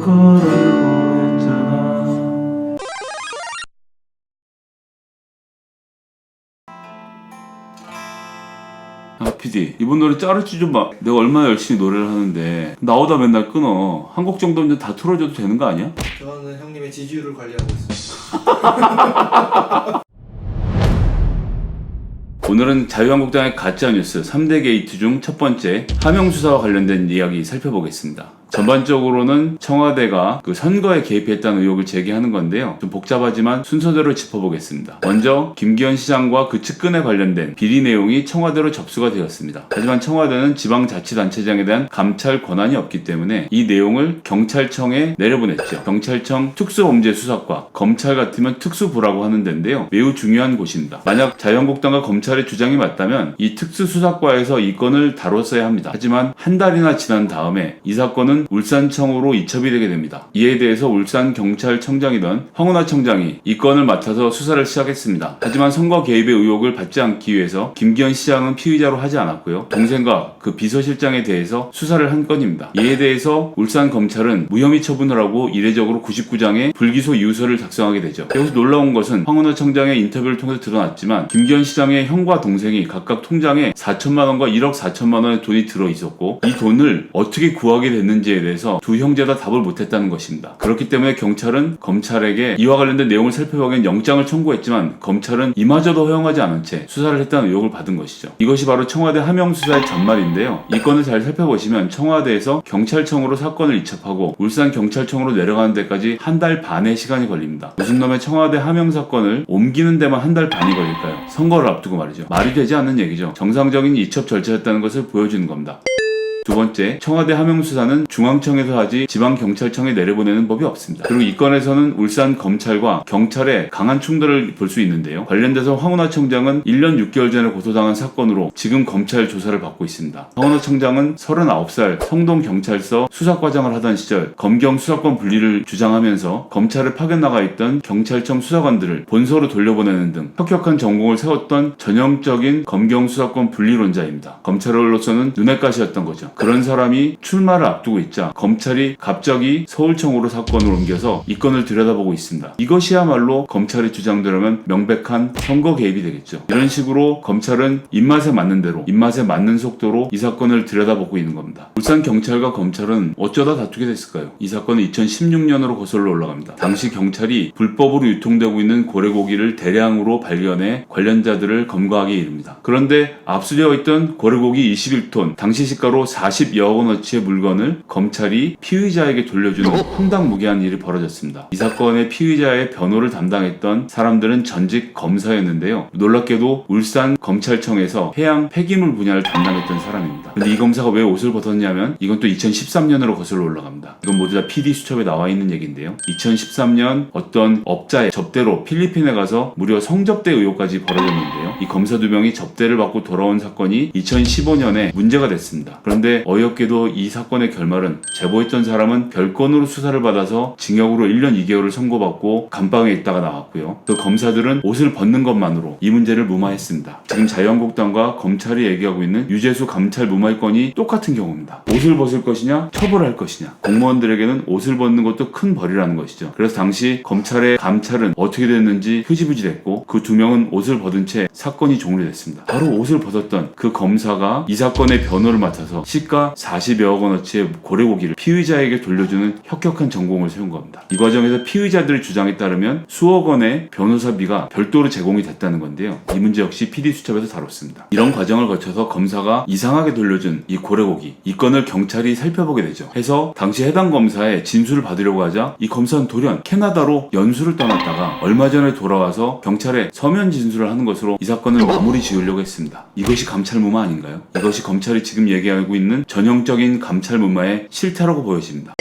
거라고 했잖아. 아, PD, 이번 노래 자르지 좀 마. 내가 얼마나 열심히 노래를 하는데 나오다 맨날 끊어. 한 곡 정도는 다 틀어줘도 되는 거 아니야? 저는 형님의 지지율을 관리하고 있습니다. 오늘은 자유한국당의 가짜뉴스 3대 게이트 중 첫 번째 하명수사와 관련된 이야기 살펴보겠습니다. 전반적으로는 청와대가 그 선거에 개입했다는 의혹을 제기하는 건데요. 좀 복잡하지만 순서대로 짚어보겠습니다. 먼저 김기현 시장과 그 측근에 관련된 비리 내용이 청와대로 접수가 되었습니다. 하지만 청와대는 지방자치단체장에 대한 감찰 권한이 없기 때문에 이 내용을 경찰청에 내려보냈죠. 경찰청 특수범죄수사과, 검찰 같으면 특수부라고 하는 데인데요. 매우 중요한 곳입니다. 만약 자유한국당과 검찰의 주장이 맞다면 이 특수수사과에서 이 건을 다뤘어야 합니다. 하지만 한 달이나 지난 다음에 이 사건은 울산청으로 이첩이 되게 됩니다. 이에 대해서 울산경찰청장이던 황운하 청장이 이 건을 맡아서 수사를 시작했습니다. 하지만 선거 개입의 의혹을 받지 않기 위해서 김기현 시장은 피의자로 하지 않았고요. 동생과 그 비서실장에 대해서 수사를 한 건입니다. 이에 대해서 울산검찰은 무혐의 처분을 하고 이례적으로 99장의 불기소 이유서를 작성하게 되죠. 여기서 놀라운 것은 황운하 청장의 인터뷰를 통해서 드러났지만 김기현 시장의 형과 동생이 각각 통장에 4천만 원과 1억 4천만 원의 돈이 들어있었고 이 돈을 어떻게 구하게 됐는지에 대해서 두 형제 다 답을 못했다는 것입니다. 그렇기 때문에 경찰은 검찰에게 이와 관련된 내용을 살펴보기 위해 영장을 청구했지만 검찰은 이마저도 허용하지 않은 채 수사를 했다는 의혹을 받은 것이죠. 이것이 바로 청와대 하명수사의 전말인데요. 이 건을 잘 살펴보시면 청와대에서 경찰청으로 사건을 이첩하고 울산경찰청으로 내려가는 데까지 한 달 반의 시간이 걸립니다. 무슨 놈의 청와대 하명 사건을 옮기는 데만 한 달 반이 걸릴까요? 선거를 앞두고 말이죠. 말이 되지 않는 얘기죠. 정상적인 이첩 절차였다는 것을 보여주는 겁니다. 두 번째, 청와대 하명수사는 중앙청에서 하지 지방경찰청에 내려보내는 법이 없습니다. 그리고 이 건에서는 울산검찰과 경찰의 강한 충돌을 볼 수 있는데요. 관련돼서 황운하 청장은 1년 6개월 전에 고소당한 사건으로 지금 검찰 조사를 받고 있습니다. 황운하 청장은 39살 성동경찰서 수사과장을 하던 시절 검경 수사권 분리를 주장하면서 검찰에 파견나가 있던 경찰청 수사관들을 본서로 돌려보내는 등 혁혁한 전공을 세웠던 전형적인 검경 수사권 분리론자입니다. 검찰로서는 눈엣가시였던 거죠. 그런 사람이 출마를 앞두고 있자 검찰이 갑자기 서울청으로 사건을 옮겨서 이 건을 들여다보고 있습니다. 이것이야말로 검찰의 주장대로면 명백한 선거 개입이 되겠죠. 이런 식으로 검찰은 입맛에 맞는 대로, 입맛에 맞는 속도로 이 사건을 들여다보고 있는 겁니다. 울산경찰과 검찰은 어쩌다 다투게 됐을까요? 이 사건은 2016년으로 거슬러 올라갑니다. 당시 경찰이 불법으로 유통되고 있는 고래고기를 대량으로 발견해 관련자들을 검거하게 이릅니다. 그런데 압수되어 있던 고래고기 21톤, 당시 시가로 40여억 원어치의 물건을 검찰이 피의자에게 돌려주는 황당무계한 일이 벌어졌습니다. 이 사건의 피의자의 변호를 담당했던 사람들은 전직 검사였는데요. 놀랍게도 울산검찰청에서 해양 폐기물 분야를 담당했던 사람입니다. 근데 이 검사가 왜 옷을 벗었냐면 이건 또 2013년으로 거슬러 올라갑니다. 이건 모두 다 PD 수첩에 나와 있는 얘기인데요. 2013년 어떤 업자의 접대로 필리핀에 가서 무려 성접대 의혹까지 벌어졌는데요. 이 검사 두 명이 접대를 받고 돌아온 사건이 2015년에 문제가 됐습니다. 그런데 어이없게도 이 사건의 결말은 제보했던 사람은 별건으로 수사를 받아서 징역으로 1년 2개월을 선고받고 감방에 있다가 나왔고요. 또 검사들은 옷을 벗는 것만으로 이 문제를 무마했습니다. 지금 자유한국당과 검찰이 얘기하고 있는 유재수 감찰 무마의 건이 똑같은 경우입니다. 옷을 벗을 것이냐 처벌할 것이냐. 공무원들에게는 옷을 벗는 것도 큰 벌이라는 것이죠. 그래서 당시 검찰의 감찰은 어떻게 됐는지 흐지부지됐고 그 두 명은 옷을 벗은 채 사건이 종료됐습니다. 바로 옷을 벗었던 그 검사가 이 사건의 변호를 맡아서 시가 40여억 원어치의 고래고기를 피의자에게 돌려주는 혁혁한 전공을 세운 겁니다. 이 과정에서 피의자들의 주장에 따르면 수억 원의 변호사비가 별도로 제공이 됐다는 건데요. 이 문제 역시 PD수첩에서 다뤘습니다. 이런 과정을 거쳐서 검사가 이상하게 돌려준 이 고래고기, 이 건을 경찰이 살펴보게 되죠. 해서 당시 해당 검사의 진술을 받으려고 하자 이 검사는 돌연 캐나다로 연수를 떠났다가 얼마 전에 돌아와서 경찰에 서면 진술을 하는 것으로 이 사건을 마무리 지으려고 했습니다. 이것이 감찰 무마 아닌가요? 이것이 검찰이 지금 얘기하고 있는 전형적인 감찰 무마의 실태라고 보여집니다.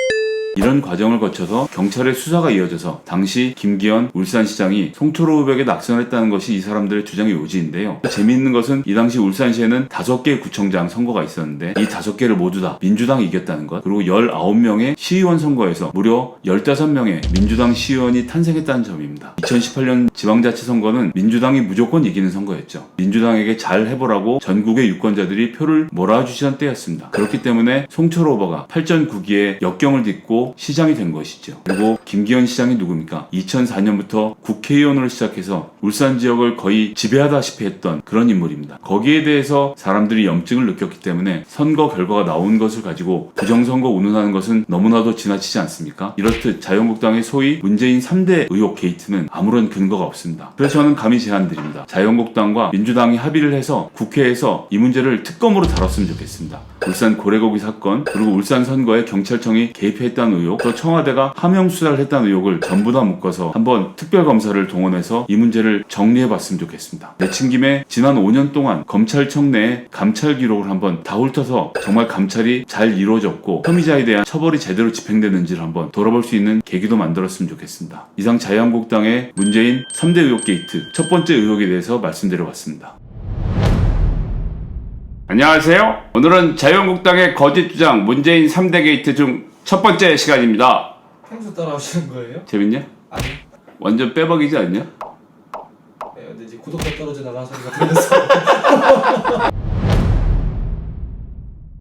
이런 과정을 거쳐서 경찰의 수사가 이어져서 당시 김기현 울산시장이 송철호 의혹에 낙선했다는 것이 이 사람들의 주장의 요지인데요. 재미있는 것은 이 당시 울산시에는 5개의 구청장 선거가 있었는데 이 5개를 모두 다 민주당이 이겼다는 것, 그리고 19명의 시의원 선거에서 무려 15명의 민주당 시의원이 탄생했다는 점입니다. 2018년 지방자치 선거는 민주당이 무조건 이기는 선거였죠. 민주당에게 잘 해보라고 전국의 유권자들이 표를 몰아주시던 때였습니다. 그렇기 때문에 송철호 후보가 8전 9기에 역경을 딛고 결국 시장이 된 것이죠. 그리고 김기현 시장이 누굽니까? 2004년부터 국회의원으로 시작해서 울산 지역을 거의 지배하다시피 했던 그런 인물입니다. 거기에 대해서 사람들이 염증을 느꼈기 때문에 선거 결과가 나온 것을 가지고 부정선거 운운하는 것은 너무나도 지나치지 않습니까? 이렇듯 자유한국당의 소위 문재인 3대 의혹 게이트는 아무런 근거가 없습니다. 그래서 저는 감히 제안드립니다. 자유한국당과 민주당이 합의를 해서 국회에서 이 문제를 특검으로 다뤘으면 좋겠습니다. 울산 고래고기 사건, 그리고 울산 선거에 경찰청이 개입했다는 의혹, 또 청와대가 하명 수사를 했다는 의혹을 전부 다 묶어서 한번 특별검사를 동원해서 이 문제를 정리해봤으면 좋겠습니다. 내친 김에 지난 5년 동안 검찰청 내에 감찰 기록을 한번 다 훑어서 정말 감찰이 잘 이루어졌고 혐의자에 대한 처벌이 제대로 집행되는지를 한번 돌아볼 수 있는 계기도 만들었으면 좋겠습니다. 이상 자유한국당의 문재인 3대 의혹 게이트 첫 번째 의혹에 대해서 말씀드려봤습니다. 안녕하세요. 오늘은 자유한국당의 거짓 주장 문재인 3대 게이트 중 첫 번째 시간입니다. 평소 따라오시는 거예요? 재밌냐? 아니. 완전 빼박이지 않냐? 네, 근데 이제 구독자 떨어져 나가는 소리가 들렸어요.